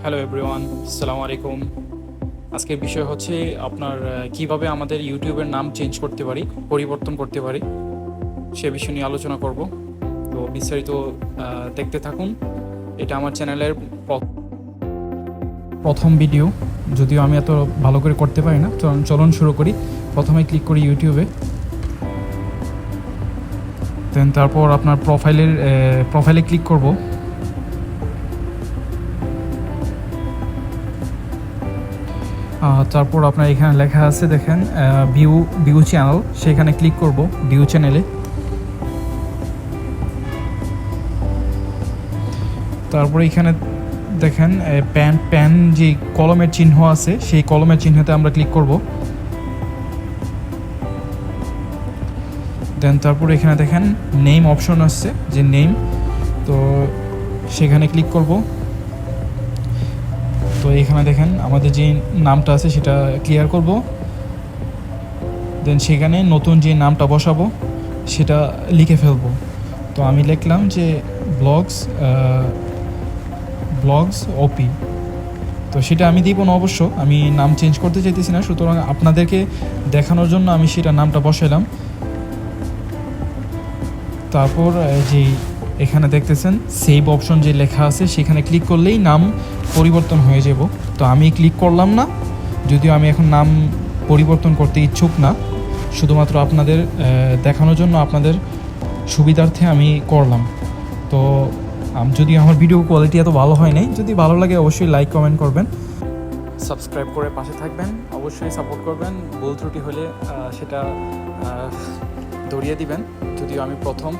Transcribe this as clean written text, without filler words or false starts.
Hello everyone, আসসালামু আলাইকুম। আজকের বিষয় হচ্ছে আপনার কিভাবে আমাদের ইউটিউবের নাম চেঞ্জ করতে পারি, পরিবর্তন করতে পারি, সে বিষয় নিয়ে আলোচনা করব। তো বিস্তারিত দেখতে থাকুন। এটা আমার চ্যানেলের প্রথম ভিডিও, যদিও আমি এত ভালো করে করতে পারি না। চলুন শুরু করি। প্রথমে ক্লিক করি ইউটিউবে, দেন তারপর আপনার প্রোফাইলে ক্লিক করব। তারপর আপনার এখানে লেখা আছে দেখেন ভিউ চ্যানেল, সেখানে ক্লিক করব ভিউ চ্যানেলে। তারপরে এখানে দেখেন প্যান যে কলমের চিহ্ন আছে, সেই কলমের চিহ্নতে আমরা ক্লিক করব। দেন তারপর এখানে দেখেন নেম অপশন আসছে, যে নেম, তো সেখানে ক্লিক করব। তো এখানে দেখেন আমাদের যে নামটা আছে সেটা ক্লিয়ার করব। দেন সেখানে নতুন যে নামটা বসাবো সেটা লিখে ফেলবো। তো আমি লিখলাম যে ব্লগস ওপি। তো সেটা আমি দিব না, অবশ্য আমি নাম চেঞ্জ করতে চাইতেছি না, সুতরাং আপনাদেরকে দেখানোর জন্য আমি সেটা নামটা বসাইলাম। তারপর যে এখানে দেখতেছেন সেভ অপশন যে লেখা আছে, সেখানে ক্লিক করলেই নাম পরিবর্তন হয়ে যাব। তো আমি ক্লিক করলাম না, যদিও আমি এখন নাম পরিবর্তন করতে ইচ্ছুক না, শুধুমাত্র আপনাদের দেখানোর জন্য, আপনাদের সুবিধার্থে আমি করলাম। তো যদি আমার ভিডিও কোয়ালিটি এত ভালো হয় নাই, যদি ভালো লাগে অবশ্যই লাইক কমেন্ট করবেন, সাবস্ক্রাইব করে পাশে থাকবেন, অবশ্যই সাপোর্ট করবেন। ভুল ত্রুটি হলে সেটা ধরিয়ে দিবেন, যদিও আমি প্রথম।